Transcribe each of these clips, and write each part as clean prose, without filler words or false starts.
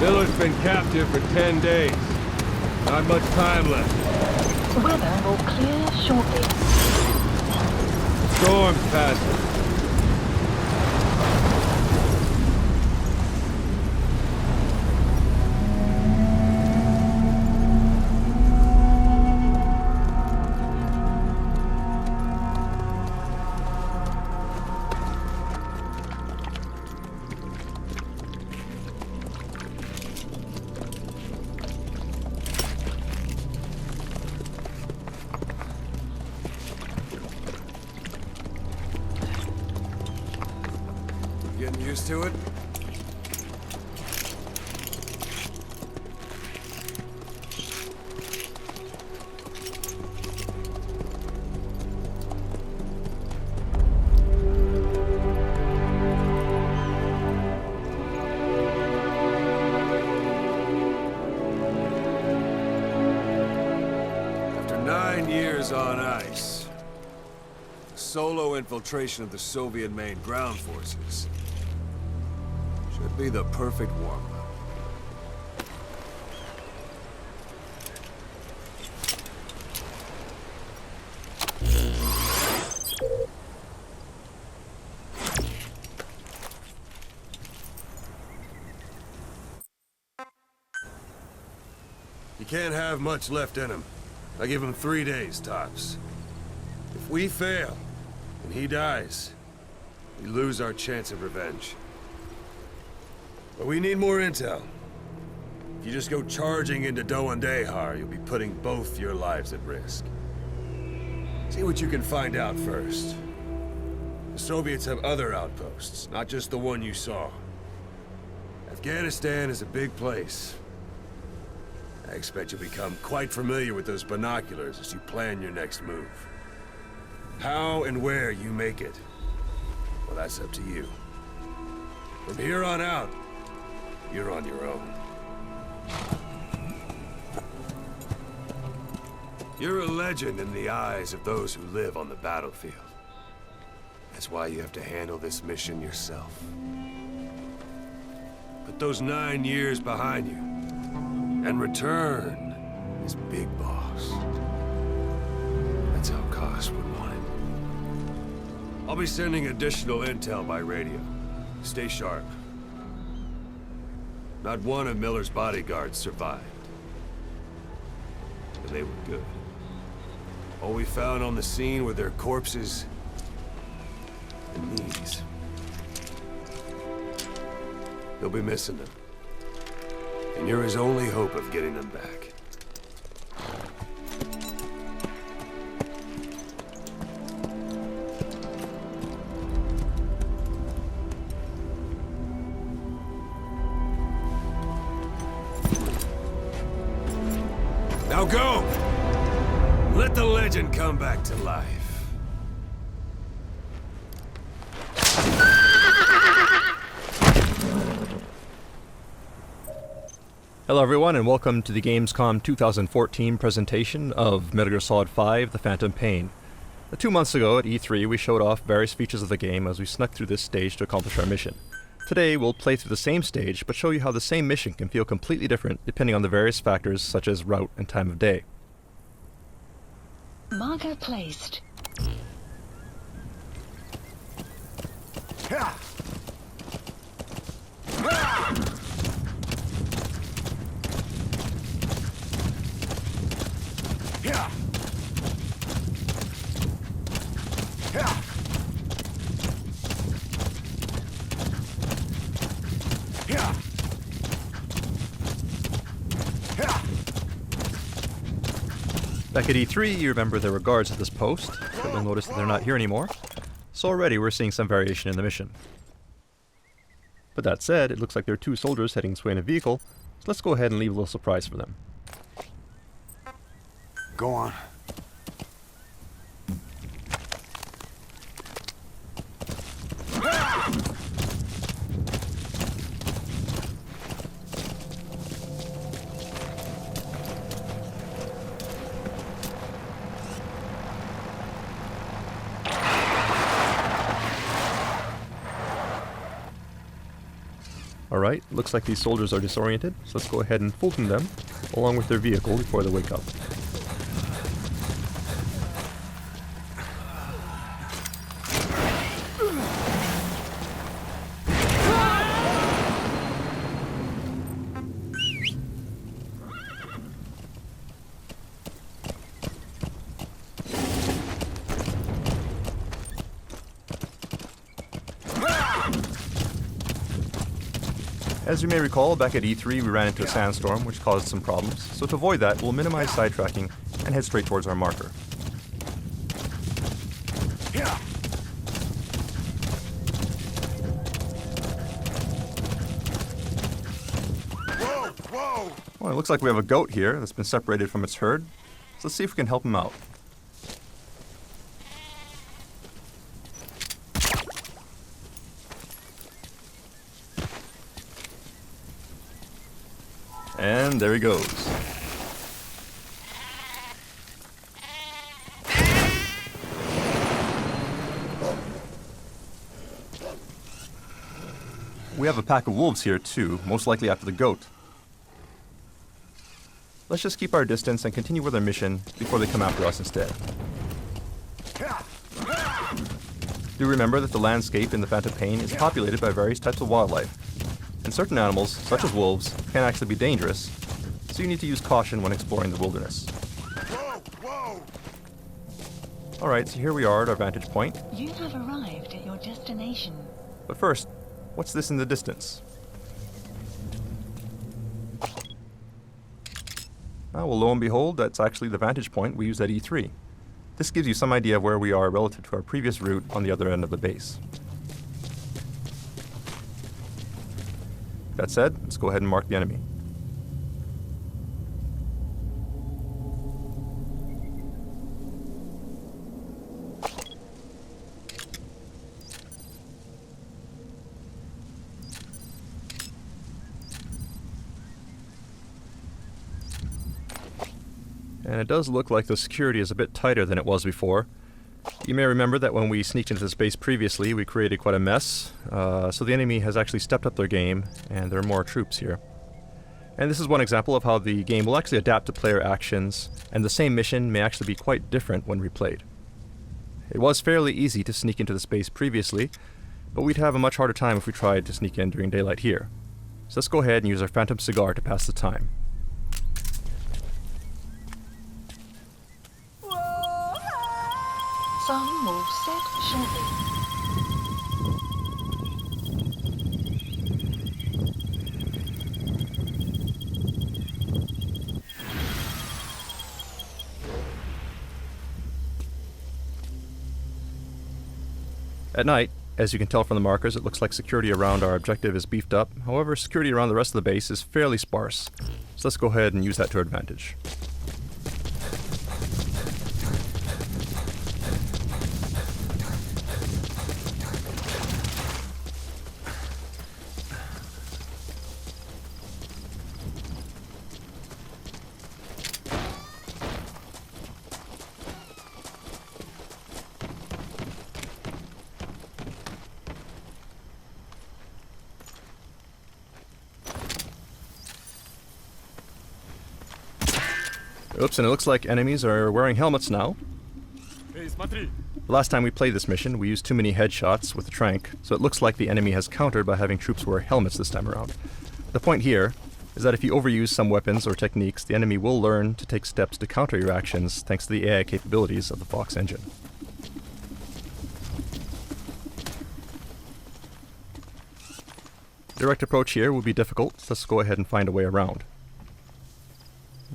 Miller's been captive for 10 days. Not much time left. Weather will clear shortly. Storm's passing. Getting used to it? After 9 years on ice, solo infiltration of the Soviet main ground forces should be the perfect warm-up. You can't have much left in him. I give him 3 days, tops. If we fail, and he dies, we lose our chance of revenge. But we need more intel. If you just go charging into Dehar, you'll be putting both your lives at risk. See what you can find out first. The Soviets have other outposts, not just the one you saw. Afghanistan is a big place. I expect you'll become quite familiar with those binoculars as you plan your next move. How and where you make it, well, that's up to you. From here on out, you're on your own. You're a legend in the eyes of those who live on the battlefield. That's why you have to handle this mission yourself. Put those 9 years behind you, and return as Big Boss. That's how Koss would want it. I'll be sending additional intel by radio. Stay sharp. Not one of Miller's bodyguards survived. And they were good. All we found on the scene were their corpses and knees. They'll be missing them. And you're his only hope of getting them back. Now go! Let the legend come back to life. Hello everyone and welcome to the Gamescom 2014 presentation of Metal Gear Solid 5: The Phantom Pain. 2 months ago at E3 we showed off various features of the game as we snuck through this stage to accomplish our mission. Today we'll play through the same stage but show you how the same mission can feel completely different depending on the various factors such as route and time of day. Marker placed. Back at E3, you remember there were guards at this post, but you'll notice that they're not here anymore, so already we're seeing some variation in the mission. But that said, it looks like there are 2 soldiers heading this way in a vehicle, so let's go ahead and leave a little surprise for them. Go on. Alright, looks like these soldiers are disoriented, so let's go ahead and fulton them, along with their vehicle before they wake up. As you may recall, back at E3 we ran into a sandstorm which caused some problems, so to avoid that we'll minimize sidetracking and head straight towards our marker. Well, it looks like we have a goat here that's been separated from its herd, so let's see if we can help him out. And there he goes. We have a pack of wolves here too, most likely after the goat. Let's just keep our distance and continue with our mission before they come after us instead. Do remember that the landscape in the Phantom Pain is populated by various types of wildlife. And certain animals, such as wolves, can actually be dangerous, so you need to use caution when exploring the wilderness. Alright, so here we are at our vantage point. You have arrived at your destination. But first, what's this in the distance? Well, lo and behold, that's actually the vantage point we used at E3. This gives you some idea of where we are relative to our previous route on the other end of the base. That said, let's go ahead and mark the enemy. And it does look like the security is a bit tighter than it was before. You may remember that when we sneaked into the space previously, we created quite a mess, so the enemy has actually stepped up their game, and there are more troops here. And this is one example of how the game will actually adapt to player actions, and the same mission may actually be quite different when replayed. It was fairly easy to sneak into the space previously, but we'd have a much harder time if we tried to sneak in during daylight here. So let's go ahead and use our Phantom Cigar to pass the time. Sun will set shortly. At night, as you can tell from the markers, it looks like security around our objective is beefed up. However, security around the rest of the base is fairly sparse. So let's go ahead and use that to our advantage. Oops, and it looks like enemies are wearing helmets now. The last time we played this mission, we used too many headshots with the trank, so it looks like the enemy has countered by having troops wear helmets this time around. The point here is that if you overuse some weapons or techniques, the enemy will learn to take steps to counter your actions thanks to the AI capabilities of the Fox engine. Direct approach here will be difficult, so let's go ahead and find a way around.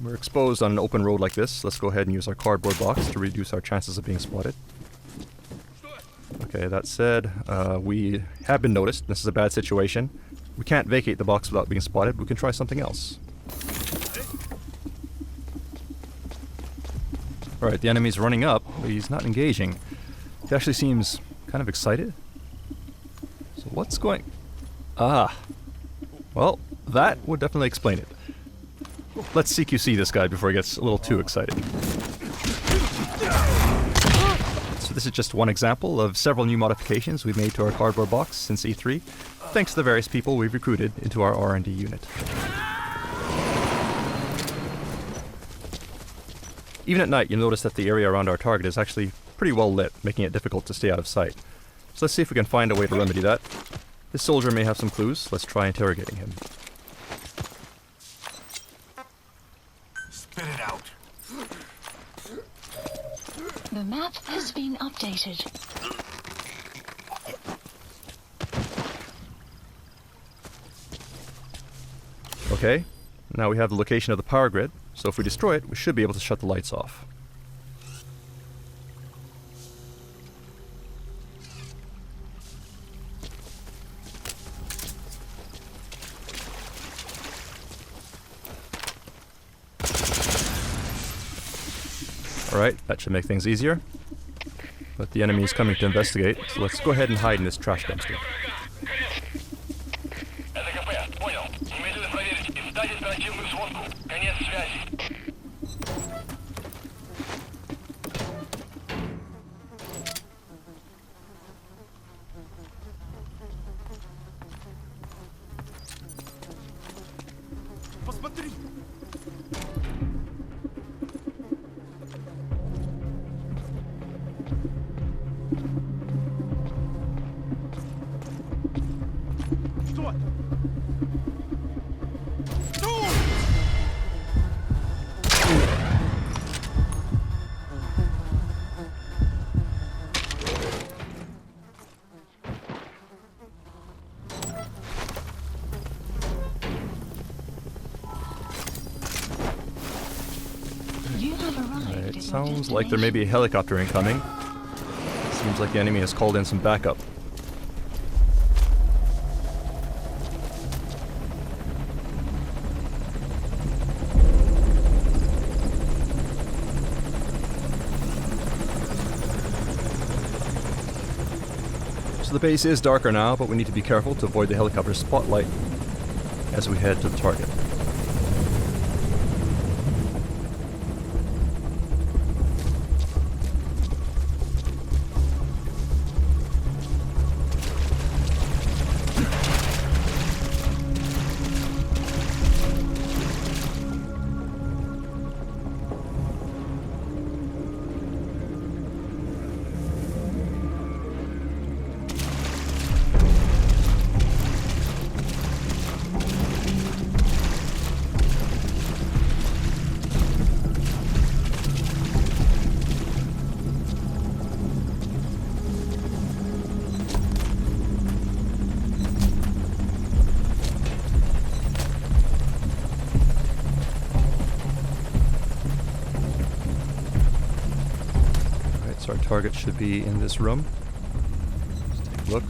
We're exposed on an open road like this. Let's go ahead and use our cardboard box to reduce our chances of being spotted. Okay, that said, we have been noticed. This is a bad situation. We can't vacate the box without being spotted. We can try something else. Alright, the enemy's running up, but he's not engaging. He actually seems kind of excited. So what's going... Ah. Well, that would definitely explain it. Let's CQC this guy before he gets a little too excited. So this is just one example of several new modifications we've made to our cardboard box since E3. thanks to the various people we've recruited into our R&D unit. Even at night, you'll notice that the area around our target is actually pretty well lit, making it difficult to stay out of sight. So let's see if we can find a way to remedy that. This soldier may have some clues. Let's try interrogating him. Spit it out. The map has been updated. Okay, now we have the location of the power grid, so if we destroy it, we should be able to shut the lights off. Alright, that should make things easier. But the enemy is coming to investigate, so let's go ahead and hide in this trash dumpster. Посмотри! Что? You have arrived at It your sounds like there may be a helicopter incoming. Seems like the enemy has called in some backup. So the base is darker now, but we need to be careful to avoid the helicopter spotlight as we head to the target. Our target should be in this room. Let's take a look.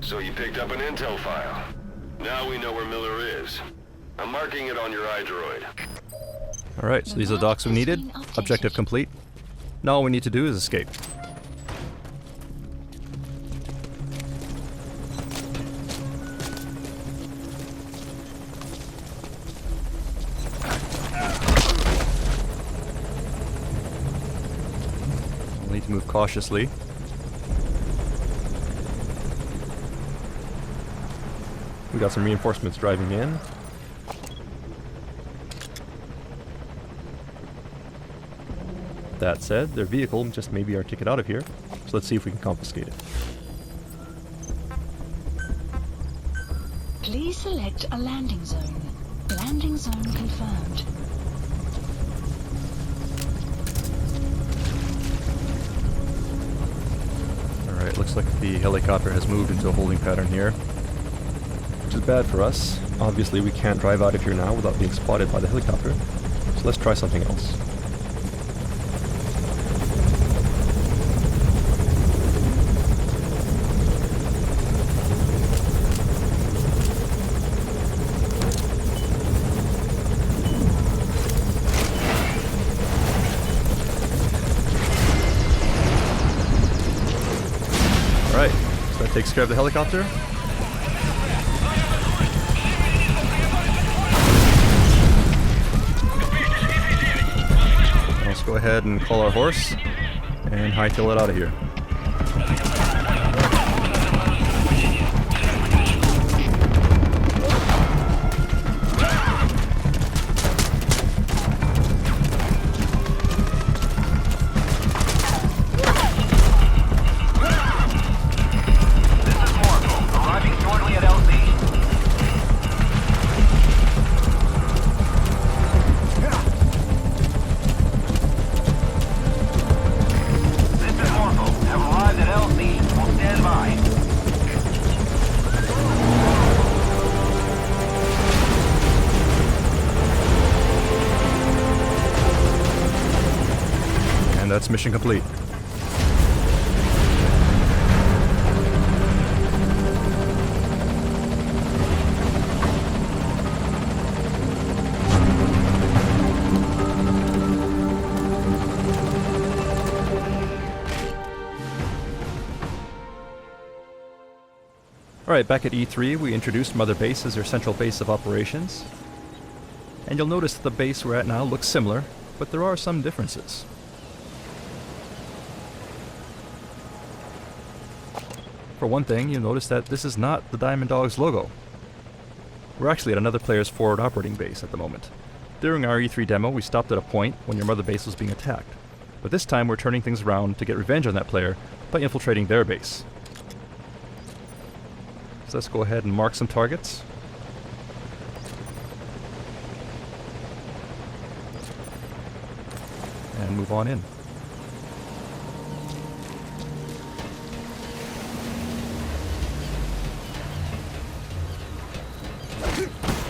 So you picked up an intel file. Now we know where Miller is. I'm marking it on your iDroid. Alright, so these are the docs we needed. Objective complete. Now all we need to do is escape. We'll need to move cautiously. We got some reinforcements driving in. That said, their vehicle just may be our ticket out of here, so let's see if we can confiscate it. Please select a landing zone. Landing zone confirmed. Alright, looks like the helicopter has moved into a holding pattern here, which is bad for us. Obviously we can't drive out of here now without being spotted by the helicopter, so let's try something else. Takes care of the helicopter. Let's go ahead and call our horse and hightail it out of here. And that's mission complete. Alright, back at E3 we introduced Mother Base as their central base of operations. And you'll notice that the base we're at now looks similar, but there are some differences. For one thing, you'll notice that this is not the Diamond Dogs logo. We're actually at another player's forward operating base at the moment. During our E3 demo, we stopped at a point when your Mother Base was being attacked. But this time we're turning things around to get revenge on that player by infiltrating their base. So let's go ahead and mark some targets. And move on in.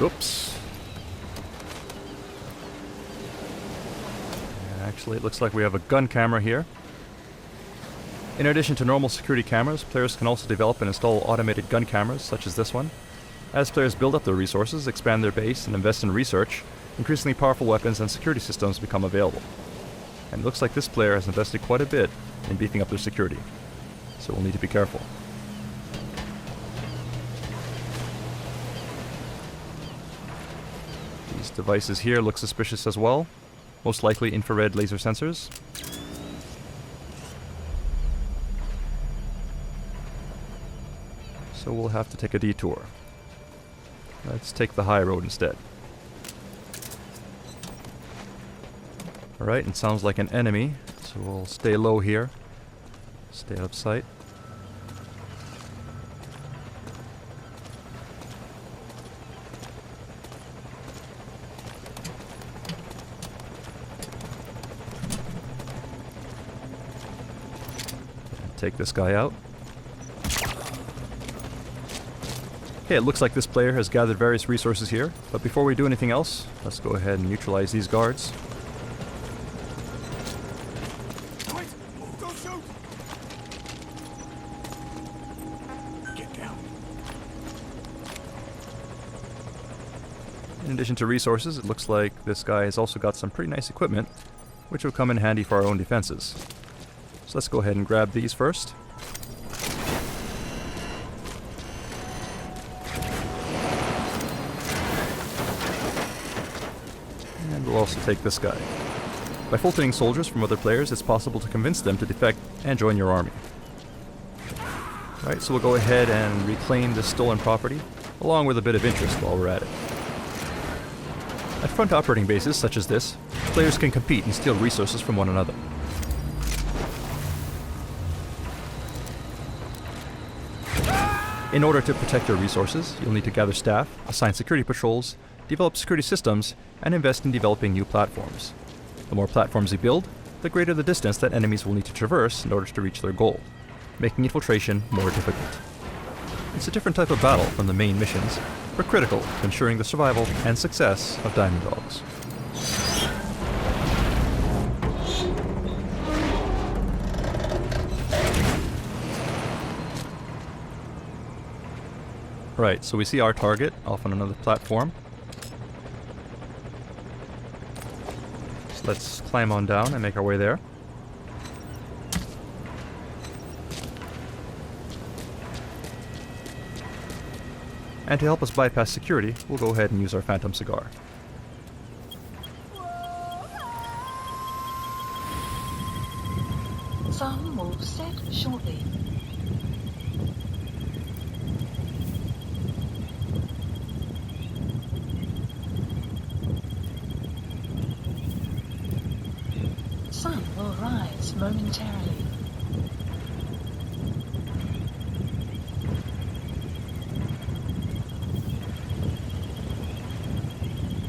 Oops. Actually, it looks like we have a gun camera here. In addition to normal security cameras, players can also develop and install automated gun cameras, such as this one. As players build up their resources, expand their base, and invest in research, increasingly powerful weapons and security systems become available. And it looks like this player has invested quite a bit in beefing up their security, so we'll need to be careful. These devices here look suspicious as well, most likely infrared laser sensors. So we'll have to take a detour. Let's take the high road instead. Alright, it sounds like an enemy, so we'll stay low here. Stay out of sight. Take this guy out. Okay, it looks like this player has gathered various resources here, but before we do anything else, let's go ahead and neutralize these guards. Wait! Don't shoot! Get down. In addition to resources, it looks like this guy has also got some pretty nice equipment, which will come in handy for our own defenses. So let's go ahead and grab these first. And we'll also take this guy. By filtering soldiers from other players, it's possible to convince them to defect and join your army. Alright, so we'll go ahead and reclaim this stolen property, along with a bit of interest while we're at it. At front operating bases such as this, players can compete and steal resources from one another. In order to protect your resources, you'll need to gather staff, assign security patrols, develop security systems, and invest in developing new platforms. The more platforms you build, the greater the distance that enemies will need to traverse in order to reach their goal, making infiltration more difficult. It's a different type of battle from the main missions, but critical to ensuring the survival and success of Diamond Dogs. Right, so we see our target off on another platform. So let's climb on down and make our way there. And to help us bypass security, we'll go ahead and use our Phantom cigar. Sun will set shortly. Sun will rise momentarily.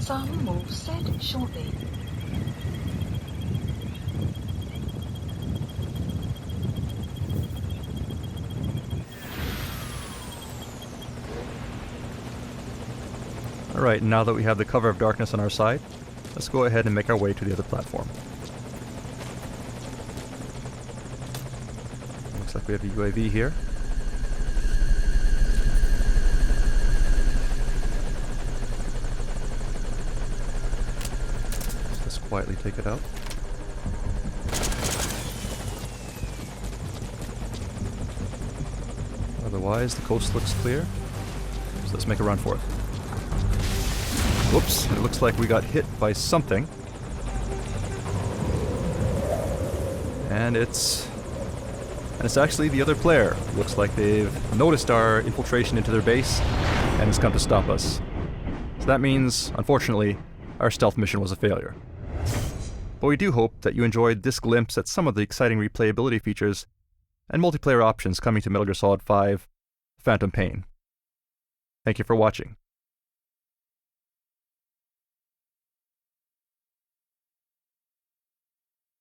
Sun will set shortly. Alright, now that we have the cover of darkness on our side, let's go ahead and make our way to the other platform. Looks like we have a UAV here. Let's quietly take it out. Otherwise, the coast looks clear. So let's make a run for it. Whoops, it looks like we got hit by something. And it's actually the other player. Looks like they've noticed our infiltration into their base and has come to stop us. So that means, unfortunately, our stealth mission was a failure. But we do hope that you enjoyed this glimpse at some of the exciting replayability features and multiplayer options coming to Metal Gear Solid 5: Phantom Pain. Thank you for watching.